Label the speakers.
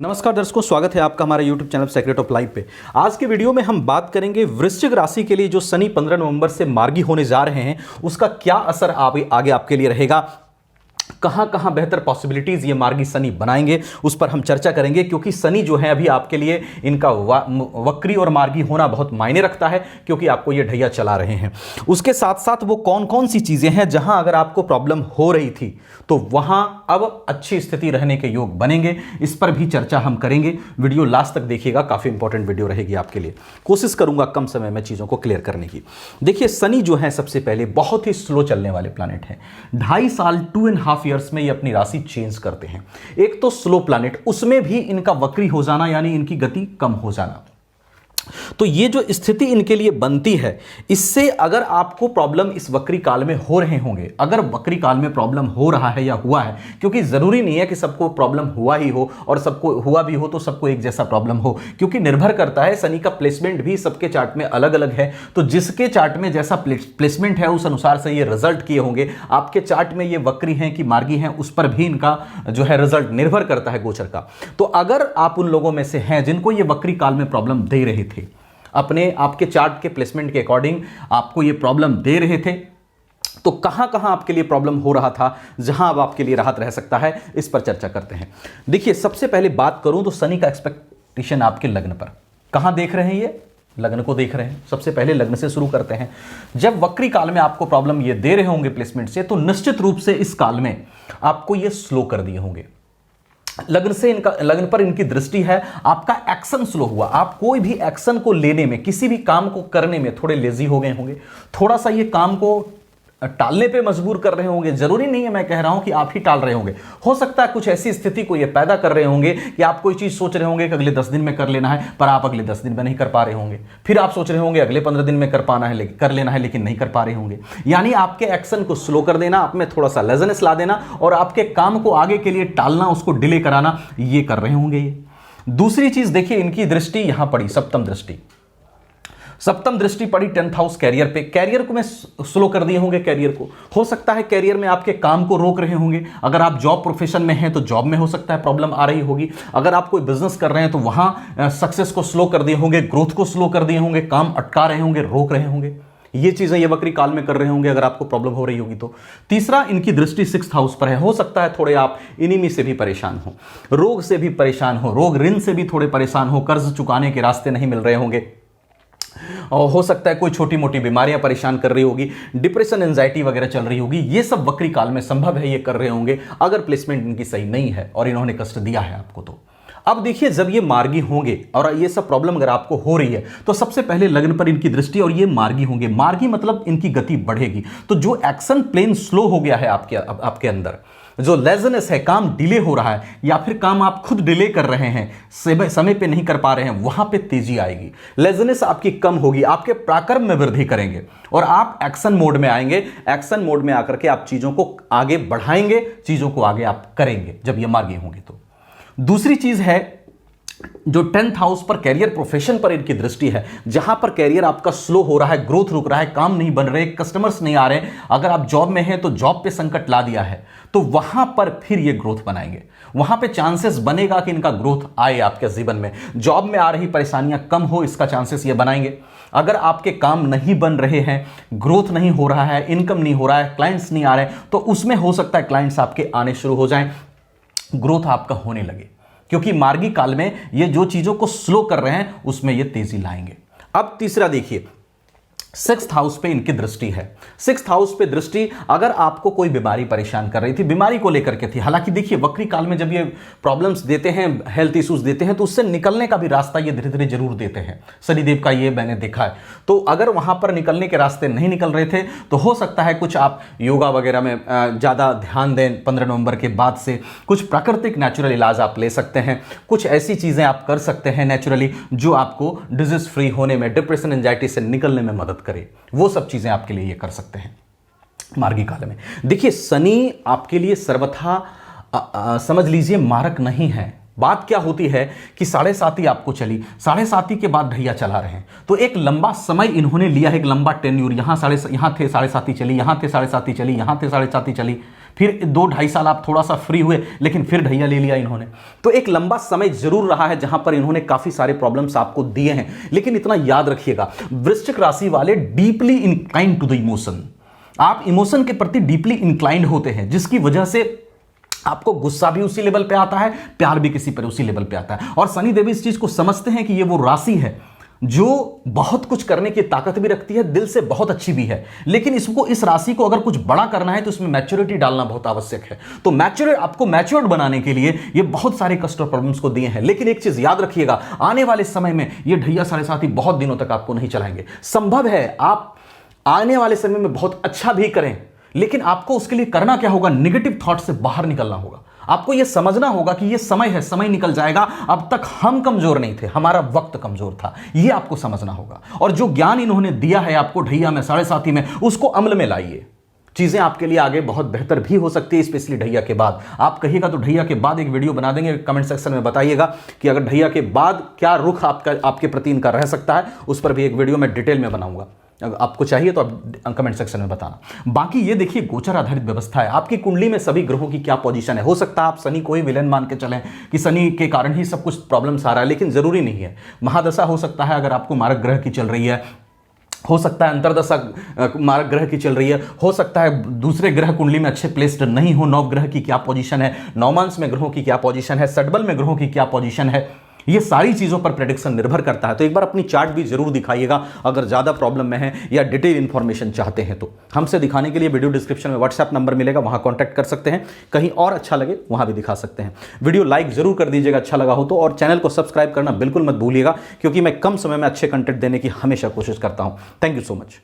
Speaker 1: नमस्कार दर्शकों, स्वागत है आपका हमारे YouTube channel Secret of Life पे। आज के वीडियो में हम बात करेंगे वृश्चिक राशि के लिए जो शनि 15 नवंबर से मार्गी होने जा रहे हैं, उसका क्या असर आगे आपके लिए रहेगा, कहां कहां बेहतर पॉसिबिलिटीज ये मार्गी शनि बनाएंगे, उस पर हम चर्चा करेंगे। क्योंकि शनि जो है अभी आपके लिए इनका वक्री और मार्गी होना बहुत मायने रखता है, क्योंकि आपको ये ढैया चला रहे हैं। उसके साथ साथ वो कौन कौन सी चीजें हैं जहां अगर आपको प्रॉब्लम हो रही थी तो वहां अब अच्छी स्थिति रहने के योग बनेंगे, इस पर भी चर्चा हम करेंगे। वीडियो लास्ट तक देखिएगा, काफी इंपॉर्टेंट वीडियो रहेगी आपके लिए। कोशिश करूंगा कम समय में चीजों को क्लियर करने की। देखिए, शनि जो है सबसे पहले बहुत ही स्लो चलने वाले प्लैनेट है। 2.5 साल 2.5 ईयर्स में ये अपनी राशि चेंज करते हैं। एक तो स्लो प्लैनेट, उसमें भी इनका वक्री हो जाना यानी इनकी गति कम हो जाना। तो ये जो स्थिति इनके लिए बनती है, इससे अगर आपको प्रॉब्लम इस वक्री काल में हो रहे होंगे, अगर वक्री काल में प्रॉब्लम हो रहा है या हुआ है, क्योंकि जरूरी नहीं है कि सबको प्रॉब्लम हुआ ही हो और सबको हुआ भी हो तो सबको एक जैसा प्रॉब्लम हो, क्योंकि निर्भर करता है। शनि का प्लेसमेंट भी सबके चार्ट में अलग अलग है, तो जिसके चार्ट में जैसा प्लेसमेंट है उस अनुसार से ये रिजल्ट किए होंगे। आपके चार्ट में ये वक्री हैं कि मार्गी हैं, उस पर भी इनका जो है रिजल्ट निर्भर करता है गोचर का। तो अगर आप उन लोगों में से हैं जिनको ये वक्री काल में प्रॉब्लम दे रहे थे, अपने आपके चार्ट के प्लेसमेंट के अकॉर्डिंग आपको ये प्रॉब्लम दे रहे थे, तो कहां कहां आपके लिए प्रॉब्लम हो रहा था, जहां अब आपके लिए राहत रह सकता है, इस पर चर्चा करते हैं। देखिए, सबसे पहले बात करूं तो शनि का एक्सपेक्टेशन आपके लग्न पर। कहां देख रहे हैं ये? लग्न को देख रहे हैं। सबसे पहले लग्न से शुरू करते हैं। जब वक्री काल में आपको प्रॉब्लम ये दे रहे होंगे प्लेसमेंट से, तो निश्चित रूप से इस काल में आपको ये स्लो कर दिए होंगे। लग्न पर इनकी दृष्टि है, आपका एक्शन स्लो हुआ। आप कोई भी एक्शन को लेने में, किसी भी काम को करने में थोड़े लेजी हो गए होंगे, थोड़ा सा ये काम को टालने पे मजबूर कर रहे होंगे। जरूरी नहीं है मैं कह रहा हूं कि आप ही टाल रहे होंगे, हो सकता है कुछ ऐसी स्थिति को ये पैदा कर रहे होंगे कि आप कोई चीज सोच रहे होंगे कि अगले 10 दिन में कर लेना है, पर आप अगले 10 दिन में नहीं कर पा रहे होंगे। फिर आप सोच रहे होंगे अगले 15 दिन में कर लेना है, लेकिन नहीं कर पा रहे होंगे। यानी आपके एक्शन को स्लो कर देना, आप में थोड़ा सा लेजनेस ला देना और आपके काम को आगे के लिए टालना, उसको डिले कराना, ये कर रहे होंगे ये। दूसरी चीज देखिए, इनकी दृष्टि यहां पड़ी, सप्तम दृष्टि पड़ी 10th हाउस कैरियर पे। कैरियर को में स्लो कर दिए होंगे। कैरियर को हो सकता है कैरियर में आपके काम को रोक रहे होंगे। अगर आप जॉब प्रोफेशन में हैं तो जॉब में हो सकता है प्रॉब्लम आ रही होगी। अगर आप कोई बिजनेस कर रहे हैं तो वहां सक्सेस को स्लो कर दिए होंगे, ग्रोथ को स्लो कर दिए होंगे, काम अटका रहे होंगे, रोक रहे होंगे। ये चीजें ये वक्री काल में कर रहे होंगे अगर आपको प्रॉब्लम हो रही होगी तो। तीसरा, इनकी दृष्टि 6th हाउस पर है। हो सकता है थोड़े आप इनिमी से भी परेशान हो, रोग से भी परेशान हो, रोग ऋण से भी थोड़े परेशान हो, कर्ज चुकाने के रास्ते नहीं मिल रहे होंगे, और हो सकता है कोई छोटी मोटी बीमारियां परेशान कर रही होगी, डिप्रेशन एंजाइटी वगैरह चल रही होगी। ये सब वक्री काल में संभव है ये कर रहे होंगे, अगर प्लेसमेंट इनकी सही नहीं है और इन्होंने कष्ट दिया है आपको तो। अब देखिए, जब ये मार्गी होंगे और ये सब प्रॉब्लम अगर आपको हो रही है, तो सबसे पहले लग्न पर इनकी दृष्टि और ये मार्गी होंगे। मार्गी मतलब इनकी गति बढ़ेगी। तो जो एक्शन प्लेन स्लो हो गया है आपके अंदर, जो लेजनेस है, काम डिले हो रहा है या फिर काम आप खुद डिले कर रहे हैं, समय पे नहीं कर पा रहे हैं, वहां पे तेजी आएगी। लेजनेस आपकी कम होगी, आपके पराक्रम में वृद्धि करेंगे और आप एक्शन मोड में आएंगे। एक्शन मोड में आकर के आप चीजों को आगे बढ़ाएंगे, चीजों को आगे आप करेंगे जब ये मार्गी होंगे तो। दूसरी चीज है, जो 10th हाउस पर कैरियर प्रोफेशन पर इनकी दृष्टि है, जहां पर कैरियर आपका स्लो हो रहा है, ग्रोथ रुक रहा है, काम नहीं बन रहे, कस्टमर्स नहीं आ रहे, अगर आप जॉब में हैं तो जॉब पे संकट ला दिया है, तो वहां पर फिर ये ग्रोथ बनाएंगे। वहां पे चांसेस बनेगा कि इनका ग्रोथ आए आपके जीवन में। जॉब में आ रही परेशानियां कम हो, इसका चांसेस ये बनाएंगे। अगर आपके काम नहीं बन रहे हैं, ग्रोथ नहीं हो रहा है, इनकम नहीं हो रहा है, क्लाइंट्स नहीं आ रहे, तो उसमें हो सकता है क्लाइंट्स आपके आने शुरू हो जाएं, ग्रोथ आपका होने लगे। क्योंकि मार्गी काल में ये जो चीजों को स्लो कर रहे हैं उसमें ये तेजी लाएंगे। अब तीसरा देखिए, 6th हाउस पे इनकी दृष्टि है। 6th हाउस पे दृष्टि, अगर आपको कोई बीमारी परेशान कर रही थी, बीमारी को लेकर के थी, हालांकि देखिए वक्री काल में जब ये प्रॉब्लम्स देते हैं, हेल्थ इश्यूज देते हैं, तो उससे निकलने का भी रास्ता ये धीरे धीरे जरूर देते हैं। शनिदेव का ये मैंने देखा है। तो अगर वहां पर निकलने के रास्ते नहीं निकल रहे थे तो हो सकता है कुछ आप योगा वगैरह में ज्यादा ध्यान दें 15 नवंबर के बाद से। कुछ प्राकृतिक नेचुरल इलाज आप ले सकते हैं, कुछ ऐसी चीजें आप कर सकते हैं नेचुरली जो आपको डिजीज फ्री होने में, डिप्रेशन एंजाइटी से निकलने में मदद करे। वो सब चीजें आपके लिए ये कर सकते हैं मार्गी काल में। देखिए, शनि आपके लिए सर्वथा समझ लीजिए मारक नहीं है। बात क्या होती है कि 7.5 आपको चली, 7.5 के बाद ढैया चला रहे हैं, तो एक लंबा समय इन्होंने लिया है, एक लंबा टेन्यूर। यहां थे 7.5 चली, यहां थे 7.5 चली, यहां थे 7.5 चली, फिर 2-2.5 साल आप थोड़ा सा फ्री हुए, लेकिन फिर ढैया ले लिया इन्होंने। तो एक लंबा समय जरूर रहा है जहां पर इन्होंने काफी सारे प्रॉब्लम्स आपको दिए हैं। लेकिन इतना याद रखिएगा, वृश्चिक राशि वाले deeply inclined to the emotion, आप इमोशन के प्रति डीपली इंक्लाइंड होते हैं, जिसकी वजह से आपको गुस्सा भी उसी लेवल पे आता है, प्यार भी किसी पर उसी लेवल पे आता है। और शनि देव इस चीज को समझते हैं कि ये वो राशि है जो बहुत कुछ करने की ताकत भी रखती है, दिल से बहुत अच्छी भी है, लेकिन इस राशि को अगर कुछ बड़ा करना है तो इसमें मैच्योरिटी डालना बहुत आवश्यक है। तो आपको मैच्योर्ड बनाने के लिए ये बहुत सारे कष्ट और प्रॉब्लम्स को दिए हैं। लेकिन एक चीज याद रखिएगा, आने वाले समय में ये ढैया साढ़े साथी बहुत दिनों तक आपको नहीं चलाएंगे। संभव है आप आने वाले समय में बहुत अच्छा भी करें, लेकिन आपको उसके लिए करना क्या होगा, निगेटिव थॉट से बाहर निकलना होगा। आपको यह समझना होगा कि यह समय है, समय निकल जाएगा, अब तक हम कमजोर नहीं थे, हमारा वक्त कमजोर था, यह आपको समझना होगा। और जो ज्ञान इन्होंने दिया है आपको ढैया में, साढ़े साथी में, उसको अमल में लाइए। चीजें आपके लिए आगे बहुत बेहतर भी हो सकती है, स्पेशली ढैया के बाद। आप कहिएगा तो ढैया के बाद एक वीडियो बना देंगे। कमेंट सेक्शन में बताइएगा कि अगर ढैया के बाद क्या रुख आपके प्रति इनका रह सकता है, उस पर भी एक वीडियो मैं डिटेल में बनाऊंगा। अगर आपको चाहिए तो आप कमेंट सेक्शन में बताना। बाकी ये देखिए, गोचर आधारित व्यवस्था है, आपकी कुंडली में सभी ग्रहों की क्या पोजीशन है। हो सकता है आप शनि को ही विलेन मान के चलें कि शनि के कारण ही सब कुछ प्रॉब्लम्स आ रहा है, लेकिन जरूरी नहीं है। महादशा हो सकता है अगर आपको मारक ग्रह की चल रही है, हो सकता है अंतर्दशा मारक ग्रह की चल रही है, हो सकता है दूसरे ग्रह कुंडली में अच्छे प्लेस्ड नहीं हो। नव ग्रह की क्या पोजीशन है, नवमांश में ग्रहों की क्या पोजीशन है, सडबल में ग्रहों की क्या पोजीशन है, ये सारी चीजों पर प्रेडिक्शन निर्भर करता है। तो एक बार अपनी चार्ट भी जरूर दिखाइएगा अगर ज्यादा प्रॉब्लम में है या डिटेल इंफॉर्मेशन चाहते हैं तो। हमसे दिखाने के लिए वीडियो डिस्क्रिप्शन में व्हाट्सएप नंबर मिलेगा, वहां कांटेक्ट कर सकते हैं। कहीं और अच्छा लगे वहां भी दिखा सकते हैं। वीडियो लाइक जरूर कर दीजिएगा अच्छा लगा हो तो, और चैनल को सब्सक्राइब करना बिल्कुल मत भूलिएगा, क्योंकि मैं कम समय में अच्छे कंटेंट देने की हमेशा कोशिश करता हूं। Thank you so much.